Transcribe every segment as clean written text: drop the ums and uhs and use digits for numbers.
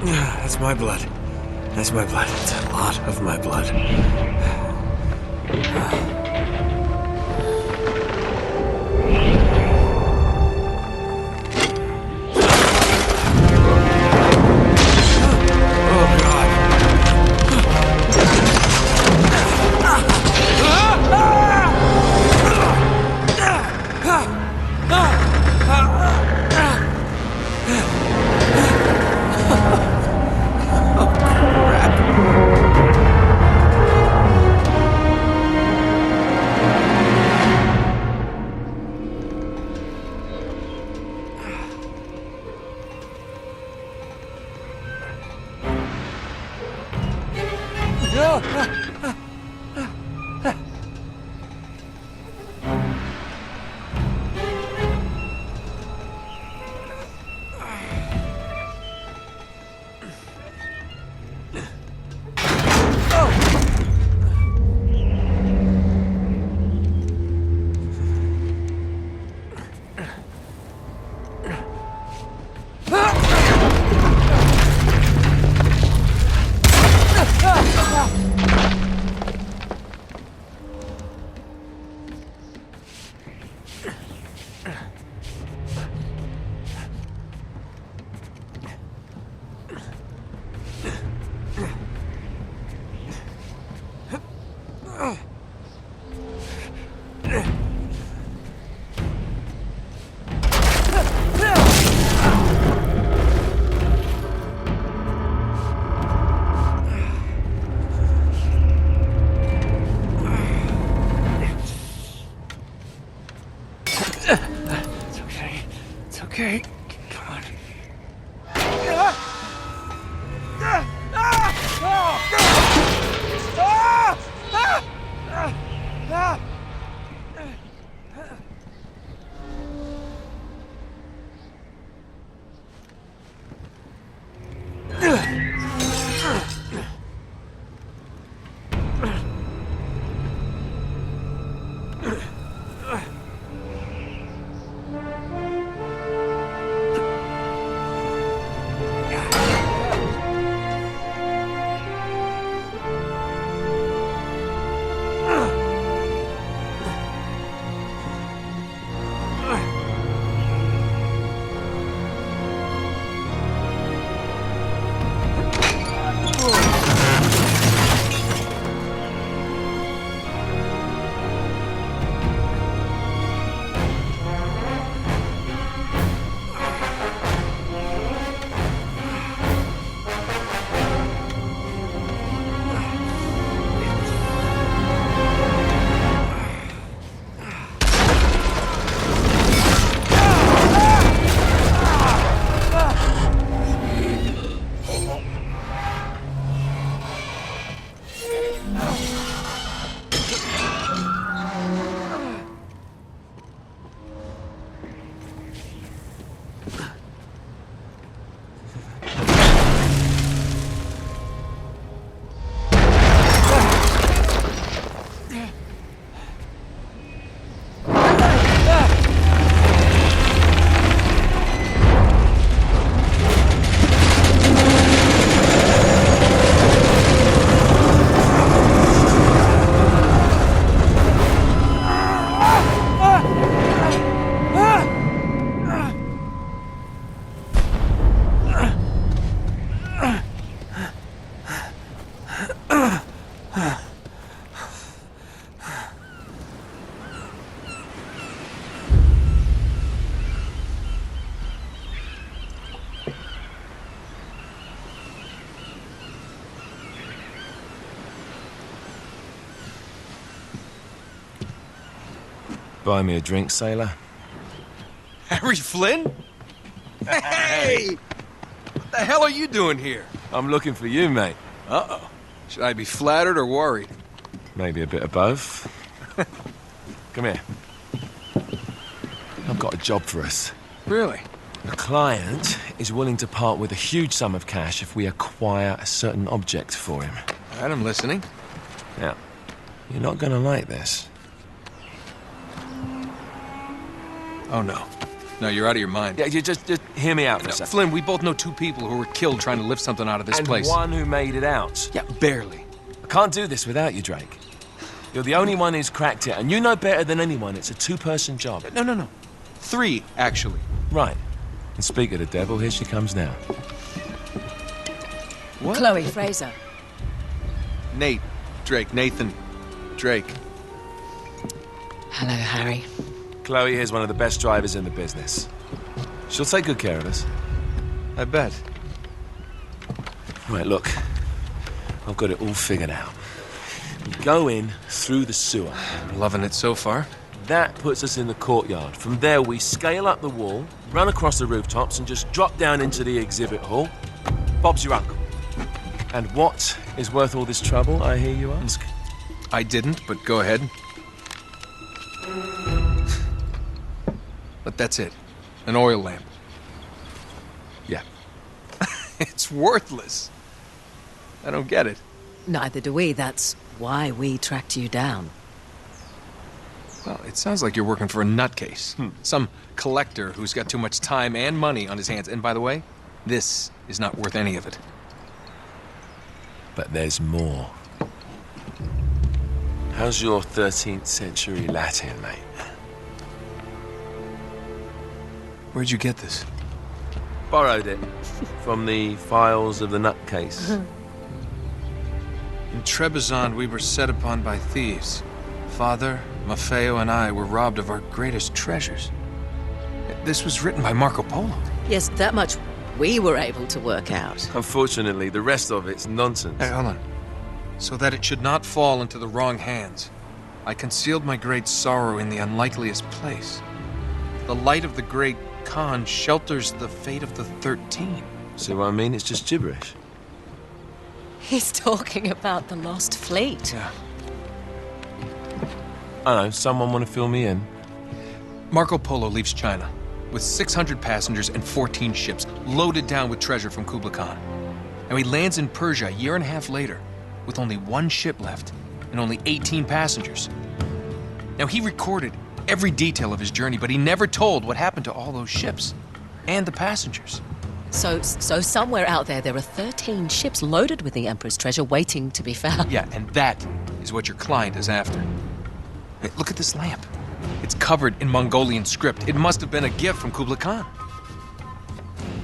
That's my blood. That's my blood. It's a lot of my blood. Okay, come on. Buy me a drink, sailor? Harry Flynn? Hey! What the hell are you doing here? I'm looking for you, mate. Uh-oh. Should I be flattered or worried? Maybe a bit of both. Come here. I've got a job for us. Really? The client is willing to part with a huge sum of cash if we acquire a certain object for him. All right, I'm listening. Now, you're not gonna like this. Oh, no. No, you're out of your mind. Yeah, you just hear me out for a second. Flynn, we both know 2 people who were killed trying to lift something out of this place. And one who made it out. Yeah, barely. I can't do this without you, Drake. You're the only one who's cracked it, and you know better than anyone it's a 2-person job. No. 3, actually. Right. And speak of the devil, here she comes now. What? Chloe Fraser. Nate. Drake. Nathan. Drake. Hello, Harry. Chloe here's one of the best drivers in the business. She'll take good care of us. I bet. Right, look. I've got it all figured out. We go in through the sewer. Loving it so far. That puts us in the courtyard. From there, we scale up the wall, run across the rooftops, and just drop down into the exhibit hall. Bob's your uncle. And what is worth all this trouble, I hear you ask? I didn't, but go ahead. But that's it. An oil lamp. Yeah. It's worthless. I don't get it. Neither do we. That's why we tracked you down. Well, it sounds like you're working for a nutcase. Some collector who's got too much time and money on his hands. And by the way, this is not worth any of it. But there's more. How's your 13th century Latin, mate? Where'd you get this? Borrowed it from the files of the nutcase. In Trebizond, we were set upon by thieves. Father, Maffeo, and I were robbed of our greatest treasures. This was written by Marco Polo. Yes, that much we were able to work out. Unfortunately, the rest of it's nonsense. Hey, hold on. So that it should not fall into the wrong hands, I concealed my great sorrow in the unlikeliest place. The light of the great Khan shelters the fate of the 13. See what I mean? It's just gibberish. He's talking about the lost fleet. Yeah. I know, someone want to fill me in? Marco Polo leaves China with 600 passengers and 14 ships loaded down with treasure from Kublai Khan. And he lands in Persia a year and a half later with only 1 ship left and only 18 passengers. Now, he recorded every detail of his journey, but he never told what happened to all those ships and the passengers. So somewhere out there are 13 ships loaded with the Emperor's treasure waiting to be found. Yeah, and that is what your client is after. Hey, look at this lamp. It's covered in Mongolian script. It must have been a gift from Kublai Khan.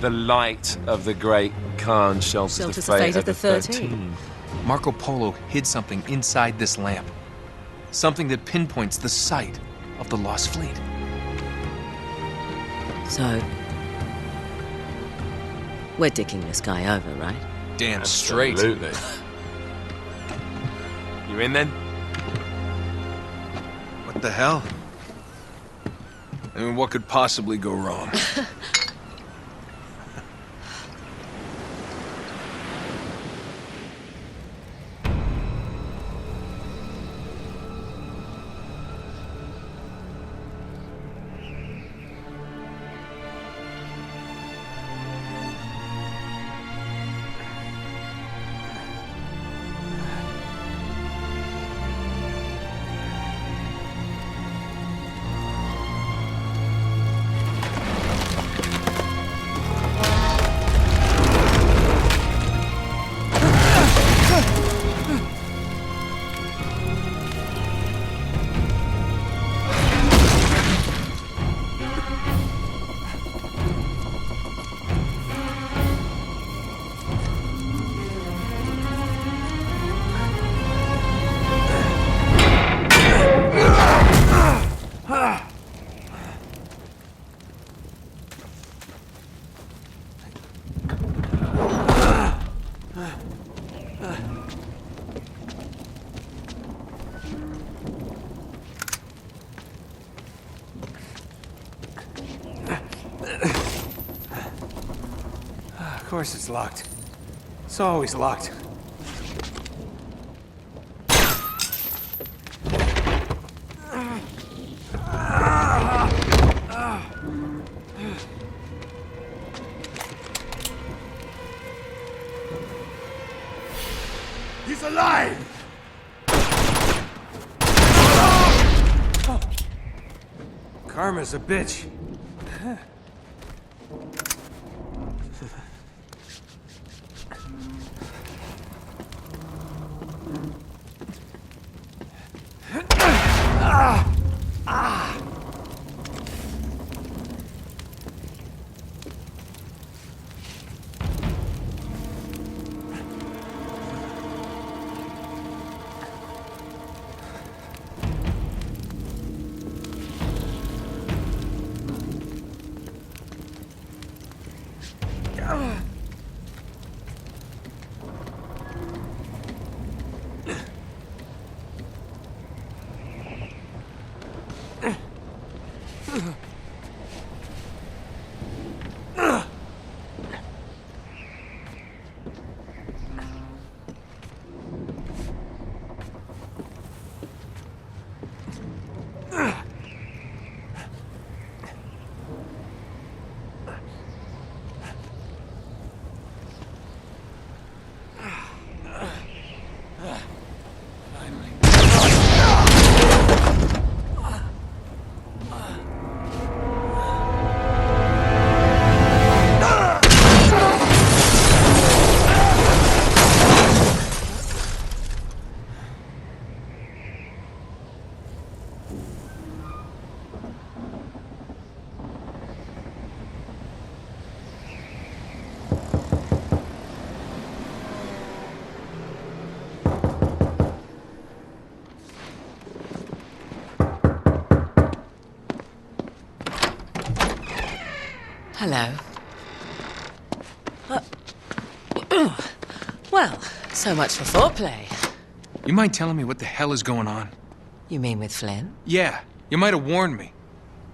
The light of the great Khan shelters the fate of the 13. Marco Polo hid something inside this lamp. Something that pinpoints the site of the lost fleet. So, we're dicking this guy over, right? Damn straight. Absolutely. You in then? What the hell? I mean, what could possibly go wrong? Of course it's locked. It's always locked. He's alive! Karma's a bitch. Hello. Well, so much for foreplay. You mind telling me what the hell is going on? You mean with Flynn? Yeah, you might have warned me.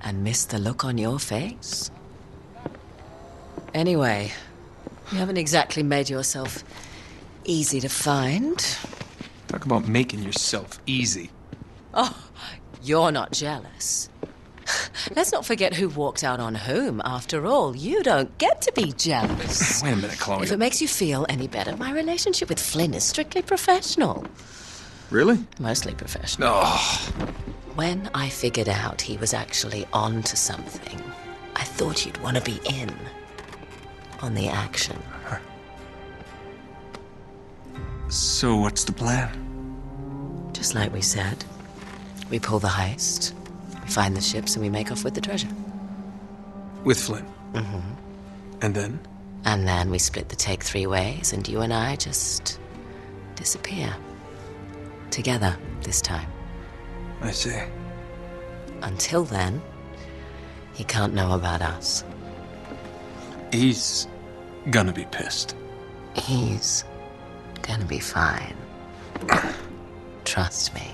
And missed the look on your face? Anyway, you haven't exactly made yourself easy to find. Talk about making yourself easy. Oh, you're not jealous. Let's not forget who walked out on whom. After all, you don't get to be jealous. Wait a minute, Chloe. If it makes you feel any better, my relationship with Flynn is strictly professional. Really? Mostly professional. Oh. When I figured out he was actually on to something, I thought you'd want to be in on the action. So what's the plan? Just like we said, we pull the heist, we find the ships, and we make off with the treasure. With Flynn? Mm-hmm. And then? And then we split the take 3 ways, and you and I just disappear. Together, this time. I see. Until then, he can't know about us. He's gonna be pissed. He's gonna be fine. Trust me.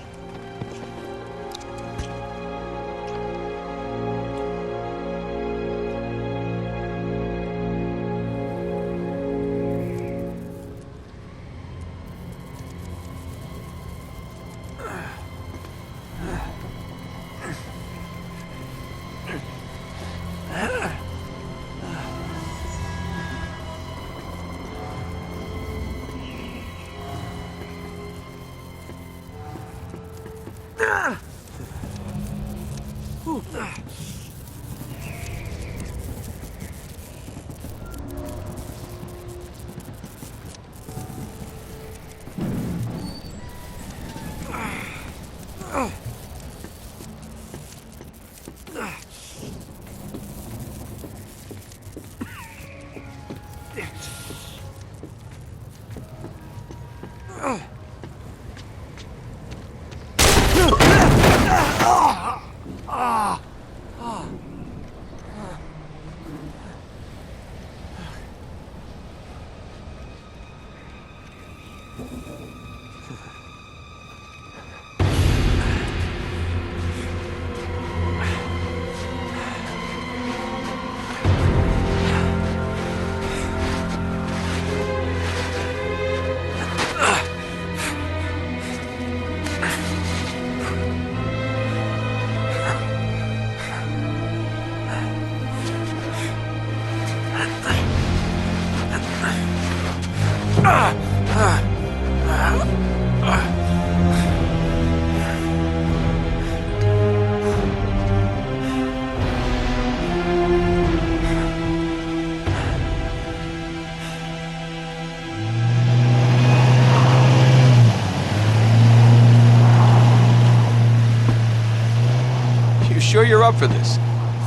Sure you're up for this?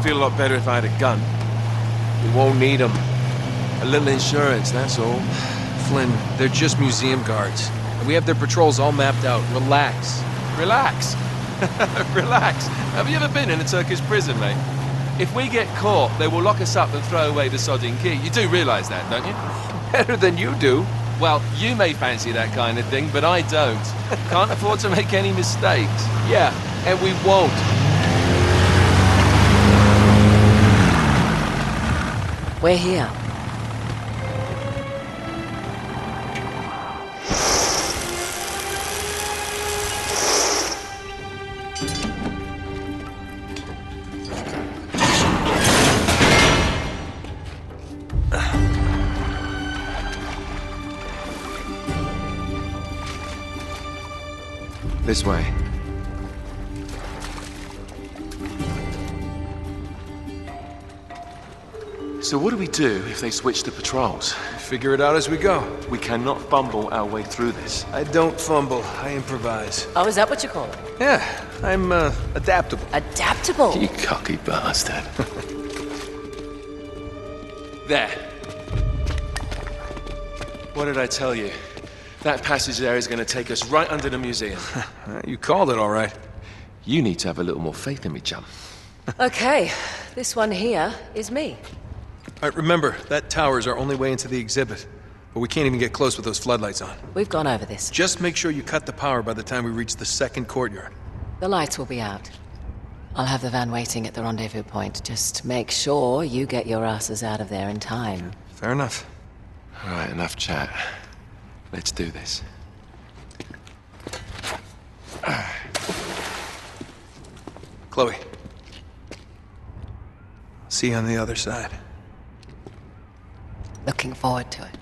Feel a lot better if I had a gun. We won't need them. A little insurance, that's all. Flynn, they're just museum guards. And we have their patrols all mapped out. Relax. Relax. Relax. Have you ever been in a Turkish prison, mate? If we get caught, they will lock us up and throw away the sodding key. You do realise that, don't you? Better than you do. Well, you may fancy that kind of thing, but I don't. Can't afford to make any mistakes. Yeah, and we won't. We're here. This way. So what do we do if they switch the patrols? Figure it out as we go. We cannot fumble our way through this. I don't fumble, I improvise. Oh, is that what you call it? Yeah, I'm adaptable. Adaptable. You cocky bastard. There. What did I tell you? That passage there is going to take us right under the museum. You called it all right. You need to have a little more faith in me, chum. Okay, this one here is me. All right, remember, that tower is our only way into the exhibit. But we can't even get close with those floodlights on. We've gone over this. Just make sure you cut the power by the time we reach the second courtyard. The lights will be out. I'll have the van waiting at the rendezvous point. Just make sure you get your asses out of there in time. Fair enough. All right, enough chat. Let's do this. Chloe. See you on the other side. Looking forward to it.